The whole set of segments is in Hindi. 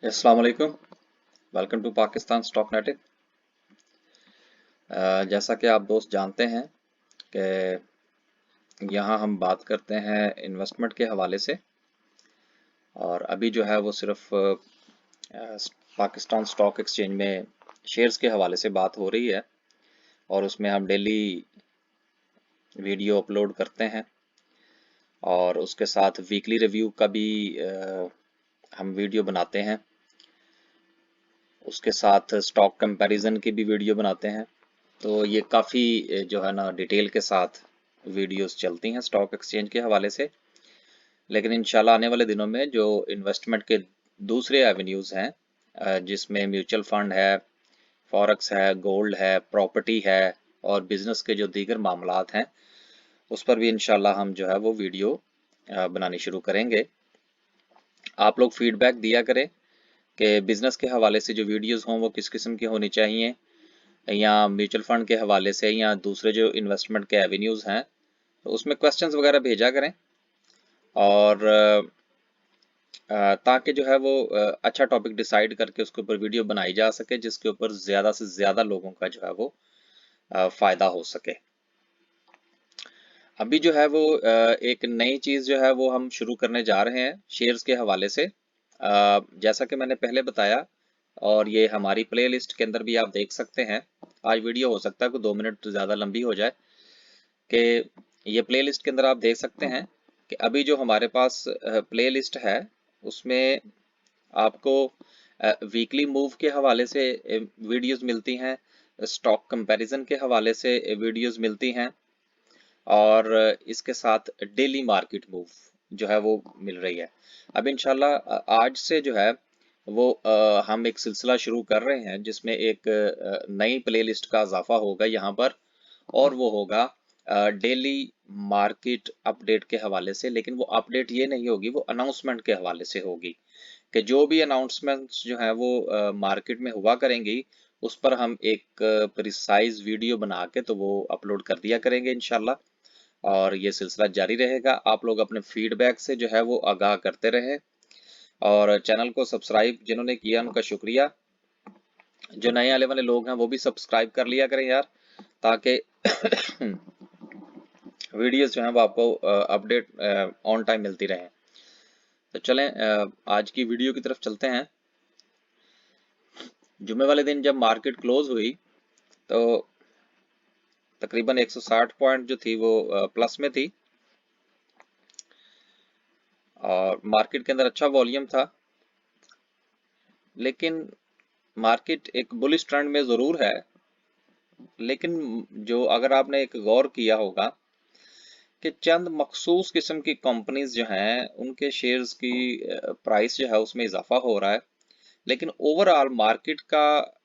अस्सलाम वालेकुम। Welcome to Pakistan stock netting. जैसा कि आप दोस्त जानते हैं कि यहाँ हम बात करते हैं इन्वेस्टमेंट के हवाले से, और अभी जो है वो सिर्फ पाकिस्तान स्टॉक एक्सचेंज में शेयर्स के हवाले से बात हो रही है, और उसमें हम डेली वीडियो अपलोड करते हैं और उसके साथ वीकली रिव्यू का भी हम वीडियो बनाते हैं। उसके साथ स्टॉक कंपैरिजन की भी वीडियो बनाते हैं। तो ये काफ़ी जो है ना डिटेल के साथ वीडियोस चलती हैं स्टॉक एक्सचेंज के हवाले से। लेकिन इंशाल्लाह आने वाले दिनों में जो इन्वेस्टमेंट के दूसरे एवेन्यूज़ हैं, जिसमें म्यूचुअल फंड है, फॉरेक्स है, गोल्ड है, प्रॉपर्टी है और बिजनेस के जो दीगर मामलात हैं, उस पर भी इंशाल्लाह हम जो है वो वीडियो बनानी शुरू करेंगे। आप लोग फीडबैक दिया करें कि बिजनेस के हवाले से जो वीडियोस हों वो किस किस्म की होनी चाहिए, या म्यूचुअल फंड के हवाले से, या दूसरे जो इन्वेस्टमेंट के एवेन्यूज़ हैं, तो उसमें क्वेश्चंस वगैरह भेजा करें। और ताकि जो है वो अच्छा टॉपिक डिसाइड करके उसके ऊपर वीडियो बनाई जा सके, जिसके ऊपर ज़्यादा से ज़्यादा लोगों का जो है वो फ़ायदा हो सके। अभी जो है वो एक नई चीज़ जो है वो हम शुरू करने जा रहे हैं शेयर्स के हवाले से। जैसा कि मैंने पहले बताया, और ये हमारी प्लेलिस्ट के अंदर भी आप देख सकते हैं। आज वीडियो हो सकता है कि 2 मिनट ज़्यादा लंबी हो जाए, कि ये प्लेलिस्ट के अंदर आप देख सकते हैं कि अभी जो हमारे पास प्लेलिस्ट है उसमें आपको वीकली मूव के हवाले से वीडियोस मिलती हैं, स्टॉक कंपैरिजन के हवाले से वीडियोस मिलती हैं, और इसके साथ डेली मार्केट मूव जो है वो मिल रही है। अब इंशाल्लाह आज से जो है वो हम एक सिलसिला शुरू कर रहे हैं, जिसमें एक नई प्लेलिस्ट का इजाफा होगा यहाँ पर, और वो होगा डेली मार्केट अपडेट के हवाले से। लेकिन वो अपडेट ये नहीं होगी, वो अनाउंसमेंट के हवाले से होगी, कि जो भी अनाउंसमेंट्स जो है वो मार्केट में हुआ करेंगी, उस पर हम एक प्रिसाइज वीडियो बना के तो वो अपलोड कर दिया करेंगे इंशाल्लाह। और ये सिलसिला जारी रहेगा। आप लोग अपने फीडबैक से जो है वो आगाह करते रहें, और चैनल को सब्सक्राइब जिन्होंने किया उनका शुक्रिया। जो नए आने वाले लोग हैं वो भी सब्सक्राइब कर लिया करें यार, ताकि वीडियोस जो हैं वो आपको अपडेट ऑन टाइम मिलती रहें। तो चलें आज की वीडियो की तरफ चलते हैं। जुमे वाले दिन जब मार्केट क्लोज हुई, तो तकरीबन 160 पॉइंट जो थी वो प्लस में थी, और मार्केट के अंदर अच्छा वॉल्यूम था। लेकिन मार्केट एक बुलिश ट्रेंड में ज़रूर है, लेकिन जो अगर आपने एक गौर किया होगा कि चंद मखसूस किस्म की कंपनीज जो हैं उनके शेयर्स की प्राइस जो है उसमें इजाफा हो रहा है, लेकिन ओवरऑल मार्केट का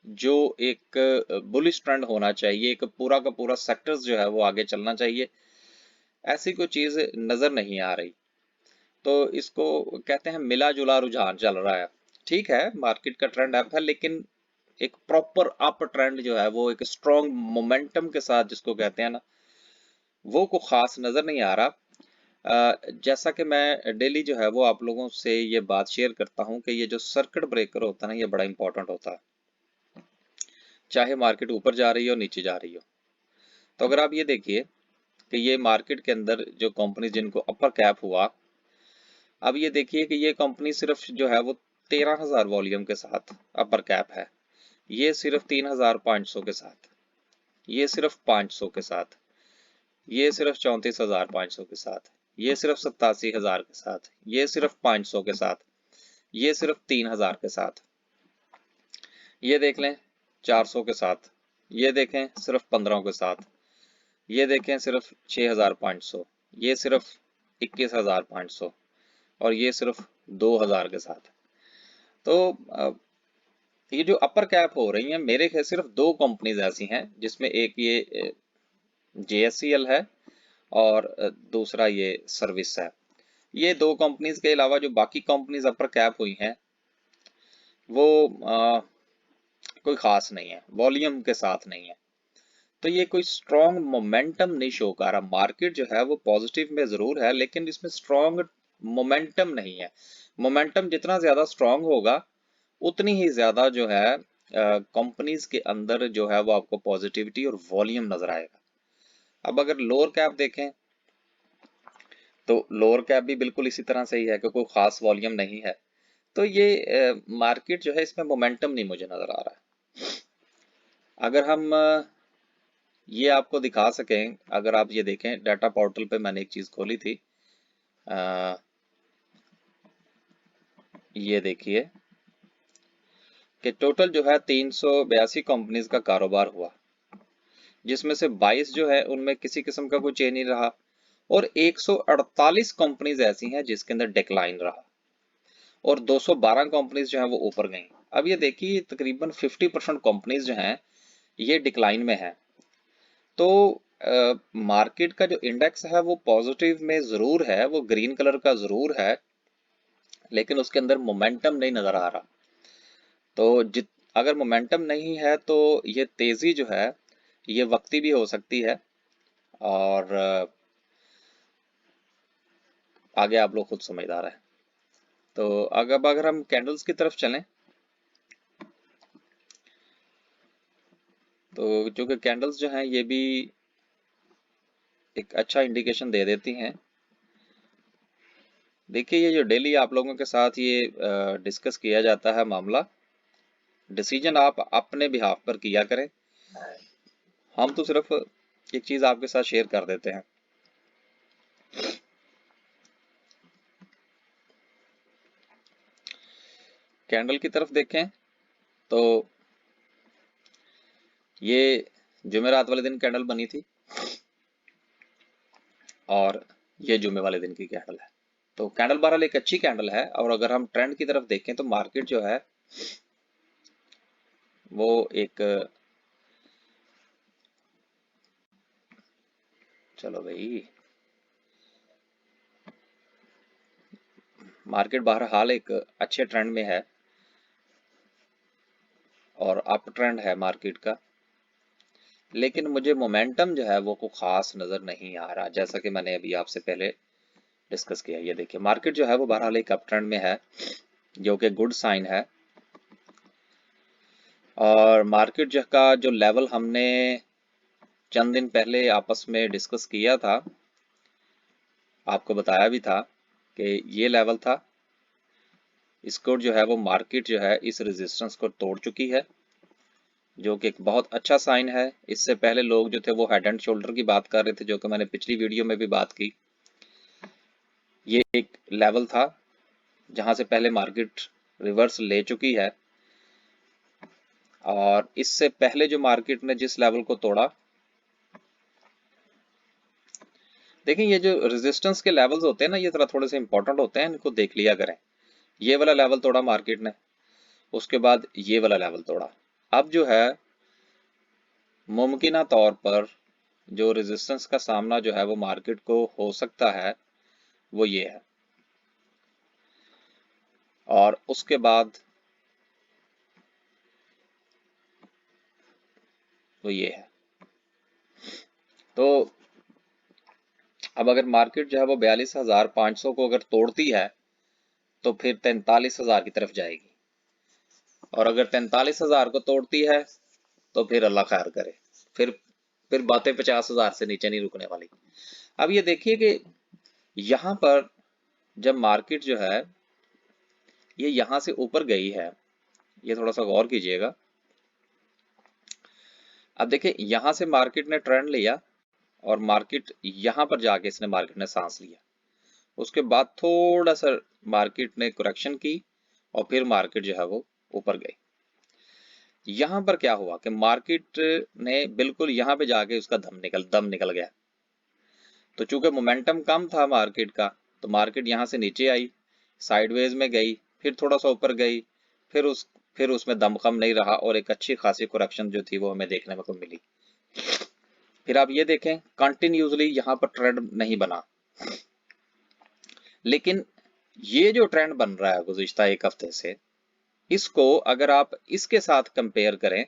जो एक बुलिश ट्रेंड होना चाहिए, एक पूरा का पूरा सेक्टर्स जो है वो आगे चलना चाहिए, ऐसी कोई चीज़ नज़र नहीं आ रही। तो इसको कहते हैं मिला जुला रुझान चल रहा है। ठीक है, मार्केट का ट्रेंड अप है, लेकिन एक प्रॉपर अप ट्रेंड जो है वो एक स्ट्रॉन्ग मोमेंटम के साथ, जिसको कहते हैं ना, वो को खास नजर नहीं आ रहा। जैसा कि मैं डेली जो है वो आप लोगों से ये बात शेयर करता हूँ कि ये जो सर्किट ब्रेकर होता है ना, ये बड़ा इंपॉर्टेंट होता है, चाहे मार्केट ऊपर जा रही हो नीचे जा रही हो। तो अगर आप ये देखिए कि ये मार्केट के अंदर जो कंपनी जिनको अपर कैप हुआ, अब ये देखिए कि ये कंपनी सिर्फ जो है वो 13,000 वॉल्यूम के साथ अपर कैप है, ये सिर्फ 3,500 के साथ, ये सिर्फ 500 के साथ, ये सिर्फ 34,500 के साथ, ये सिर्फ 87,000 के साथ, ये सिर्फ 500 के साथ, ये सिर्फ 3,000 के साथ, ये देख लें 400 के साथ, ये देखें सिर्फ 15 के साथ, ये देखें सिर्फ 6,500, ये सिर्फ 21,500, और ये सिर्फ 2,000 के साथ। तो ये जो अपर कैप हो रही हैं, मेरे ख्याल सिर्फ दो कंपनीज ऐसी हैं, जिसमें एक ये JSCL है, और दूसरा ये सर्विस है। ये दो कंपनीज के अलावा जो बाकी कंपनीज अपर कैप हुई हैं, वो कोई खास नहीं है, वॉल्यूम के साथ नहीं है। तो ये कोई स्ट्रॉन्ग मोमेंटम नहीं शो कर रहा। मार्केट जो है वो पॉजिटिव में जरूर है, लेकिन इसमें स्ट्रॉन्ग मोमेंटम नहीं है। मोमेंटम जितना ज्यादा स्ट्रांग होगा उतनी ही ज्यादा जो है कंपनीज के अंदर जो है वो आपको पॉजिटिविटी और वॉल्यूम नजर आएगा। अब अगर लोअर कैप देखें तो लोअर कैप भी बिल्कुल इसी तरह से ही है कि कोई खास वॉल्यूम नहीं है। तो ये मार्केट जो है इसमें मोमेंटम नहीं मुझे नजर आ रहा है। अगर हम ये आपको दिखा सकें, अगर आप ये देखें डाटा पोर्टल पे मैंने एक चीज खोली थी, ये देखिए कि टोटल जो है 382 कंपनीज का कारोबार हुआ, जिसमें से 22 जो है उनमें किसी किस्म का कोई चेंज नहीं रहा और 148 कंपनीज ऐसी हैं जिसके अंदर डिक्लाइन रहा और 212 कंपनीज जो है वो ऊपर गई। अब ये देखिए तकरीबन 50% कंपनीज जो हैं ये डिक्लाइन में है। तो मार्केट का जो इंडेक्स है वो पॉजिटिव में जरूर है, वो ग्रीन कलर का जरूर है, लेकिन उसके अंदर मोमेंटम नहीं नजर आ रहा। तो जित अगर मोमेंटम नहीं है तो ये तेजी जो है ये वक्ती भी हो सकती है और आगे आप लोग खुद समझदार हैं। तो अगर हम कैंडल्स की तरफ चलें तो जो कि कैंडल्स जो हैं ये भी एक अच्छा इंडिकेशन दे देती हैं। देखिए ये जो डेली आप लोगों के साथ ये डिस्कस किया जाता है मामला, डिसीजन आप अपने बिहाफ पर किया करें, हम तो सिर्फ एक चीज आपके साथ शेयर कर देते हैं। कैंडल की तरफ देखें तो ये जुमेरात वाले दिन कैंडल बनी थी और ये जुमे वाले दिन की कैंडल है। तो कैंडल बहरहाल एक अच्छी कैंडल है और अगर हम ट्रेंड की तरफ देखें तो मार्केट जो है वो एक, चलो भाई, मार्केट बहरहाल एक अच्छे ट्रेंड में है और अप ट्रेंड है मार्केट का, लेकिन मुझे मोमेंटम जो है वो को खास नजर नहीं आ रहा, जैसा कि मैंने अभी आपसे पहले डिस्कस किया। ये देखिए मार्केट जो है वो बहरहाल एक अप ट्रेंड में है जो कि गुड साइन है और मार्केट जो का जो लेवल हमने चंद दिन पहले आपस में डिस्कस किया था, आपको बताया भी था कि ये लेवल था, इसको जो है वो मार्केट जो है इस रेजिस्टेंस को तोड़ चुकी है, जो कि एक बहुत अच्छा साइन है। इससे पहले लोग जो थे वो हेड एंड शोल्डर की बात कर रहे थे, जो कि मैंने पिछली वीडियो में भी बात की। ये एक लेवल था जहां से पहले मार्केट रिवर्स ले चुकी है और इससे पहले जो मार्केट ने जिस लेवल को तोड़ा, देखिए ये जो रेजिस्टेंस के लेवल्स होते हैं ना ये जरा थोड़े से इंपॉर्टेंट होते हैं, इनको देख लिया करें। ये वाला लेवल तोड़ा मार्केट ने, उसके बाद ये वाला लेवल तोड़ा। अब जो है मुमकिन तौर पर जो रेजिस्टेंस का सामना जो है वो मार्केट को हो सकता है वो ये है और उसके बाद वो ये है। तो अब अगर मार्केट जो है वो 42,500 को अगर तोड़ती है तो फिर 43,000 की तरफ जाएगी और अगर 43,000 को तोड़ती है तो फिर अल्लाह खैर करे, फिर बातें 50,000 से नीचे नहीं रुकने वाली। अब ये देखिए कि यहाँ पर जब मार्केट जो है ये यहाँ से ऊपर गई है, ये थोड़ा सा गौर कीजिएगा। अब देखिए यहाँ से मार्केट ने ट्रेंड लिया और मार्केट यहाँ पर जाके इसने मार्केट ने सांस लिया, उसके बाद थोड़ा सा मार्केट ने करेक्शन की और फिर मार्केट जो है वो ऊपर गई। यहाँ पर क्या हुआ कि मार्केट ने बिल्कुल यहाँ पे जाके उसका दम निकल गया। तो चूंकि मोमेंटम कम था मार्केट का तो मार्केट यहाँ से नीचे आई, साइडवेज में गई, फिर थोड़ा सा ऊपर गई, फिर उसमें दमखम नहीं रहा और एक अच्छी खासी करेक्शन जो थी वो हमें देखने को मिली। फिर आप ये देखें कंटिन्यूसली यहाँ पर ट्रेंड नहीं बना, लेकिन ये जो ट्रेंड बन रहा है गुज़िश्ता एक हफ्ते से, इसको अगर आप इसके साथ कंपेयर करें,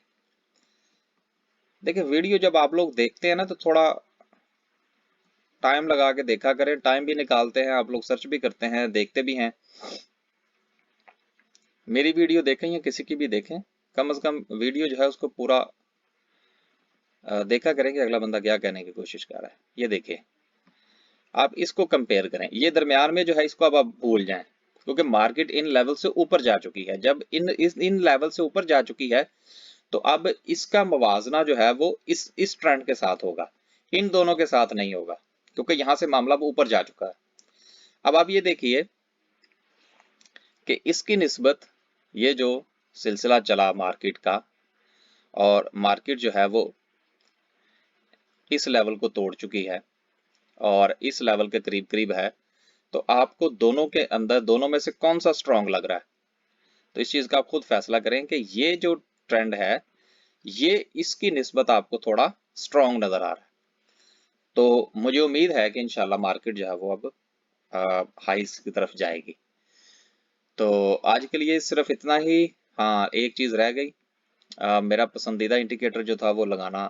देखिए वीडियो जब आप लोग देखते हैं ना तो थोड़ा टाइम लगा के देखा करें, टाइम भी निकालते हैं आप लोग, सर्च भी करते हैं, देखते भी हैं। मेरी वीडियो देखें या किसी की भी देखें, कम से कम वीडियो जो है उसको पूरा देखा करें कि अगला बंदा क्या कहने की कोशिश कर रहा है। ये देखिए, आप इसको कंपेयर करें, ये दरमियान में जो है इसको अब आप भूल जाएं, क्योंकि मार्केट इन लेवल से ऊपर जा चुकी है। जब इन लेवल से ऊपर जा चुकी है तो अब इसका मवाजना जो है वो इस ट्रेंड के साथ होगा, इन दोनों के साथ नहीं होगा, क्योंकि यहां से मामला ऊपर जा चुका है। अब आप ये देखिए कि इसकी निस्बत ये जो सिलसिला चला मार्केट का, और मार्केट जो है वो इस लेवल को तोड़ चुकी है और इस लेवल के करीब करीब है, तो आपको दोनों के अंदर, दोनों में से कौन सा स्ट्रांग लग रहा है? तो इस चीज का आप खुद फैसला करें कि ये जो ट्रेंड है ये इसकी निस्बत आपको थोड़ा स्ट्रांग नजर आ रहा है। तो मुझे उम्मीद है कि इंशाल्लाह मार्केट जो है वो अब हाइस की तरफ जाएगी। तो आज के लिए सिर्फ इतना ही। हाँ, एक चीज रह गई, मेरा पसंदीदा इंडिकेटर जो था वो लगाना।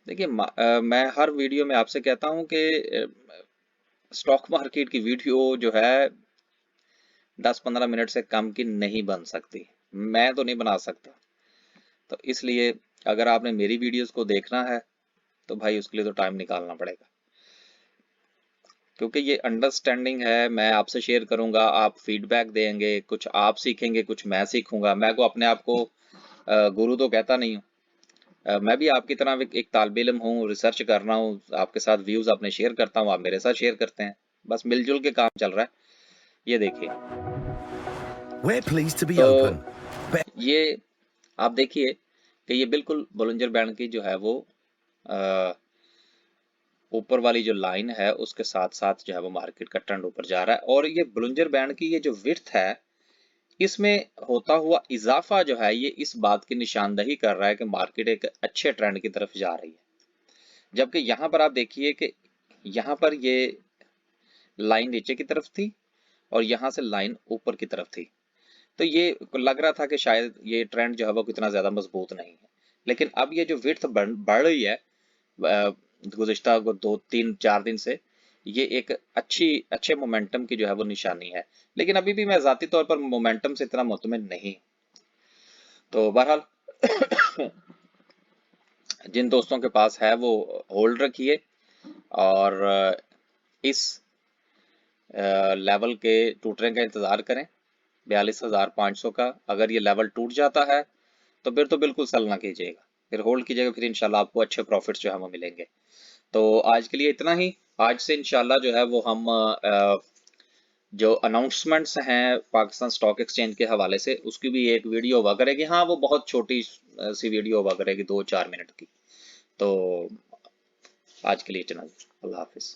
देखिए, मैं हर वीडियो में आपसे कहता हूं कि स्टॉक मार्केट की वीडियो जो है 10-15 मिनट से कम की नहीं बन सकती, मैं तो नहीं बना सकता। तो इसलिए अगर आपने मेरी वीडियोस को देखना है तो भाई उसके लिए तो टाइम निकालना पड़ेगा, क्योंकि ये अंडरस्टैंडिंग है। मैं आपसे शेयर करूंगा, आप फीडबैक देंगे, कुछ आप सीखेंगे, कुछ मैं सीखूंगा। मैं को अपने आप को गुरु तो कहता नहीं हूँ, मैं भी आपकी तरह एक तालिब इल्म हूँ, रिसर्च कर रहा हूँ, आपके साथ व्यूज अपने शेयर करता हूँ, आप मेरे साथ शेयर करते हैं, बस मिलजुल के काम चल रहा है। ये देखिए, We're pleased to be तो open. ये आप देखिए कि ये बिल्कुल बोलिंजर बैंड की जो है वो ऊपर वाली जो लाइन है उसके साथ साथ जो है वो मार्केट का ट्रेंड ऊपर जा रहा है। और ये बोलिंजर बैंड की ये जो विड्थ है, इसमें होता हुआ इजाफा जो है ये इस बात की निशानदही कर रहा है कि मार्केट एक अच्छे ट्रेंड की तरफ जा रही है। जबकि यहाँ पर आप देखिए कि यहाँ पर ये लाइन नीचे की तरफ थी और यहाँ से लाइन ऊपर की तरफ थी, तो ये लग रहा था कि शायद ये ट्रेंड जो है वो कितना ज्यादा मजबूत नहीं है। लेकिन अब ये जो विड्थ बढ़ रही है गुज़िश्ता 2-3-4 दिन से, ये एक अच्छे मोमेंटम की जो है वो निशानी है। लेकिन अभी भी मैं ज़ाती तौर पर मोमेंटम से इतना मुतमिन नहीं। तो बहरहाल जिन दोस्तों के पास है वो होल्ड रखिए, और इस लेवल के टूटने का इंतज़ार करें, 42,500 का। अगर ये लेवल टूट जाता है तो फिर तो बिल्कुल सेल ना कीजिएगा, फिर होल्ड कीजिएगा, फिर इंशाल्लाह आपको अच्छे प्रॉफिट्स जो है वो मिलेंगे। तो आज के लिए इतना ही। आज से इंशाल्लाह जो है वो हम जो अनाउंसमेंट्स हैं पाकिस्तान स्टॉक एक्सचेंज के हवाले से, उसकी भी एक वीडियो हुआ करेगी। हाँ, वो बहुत छोटी सी वीडियो हुआ करेगी, 2-4 मिनट की। तो आज के लिए इतना ही। अल्लाह हाफिज।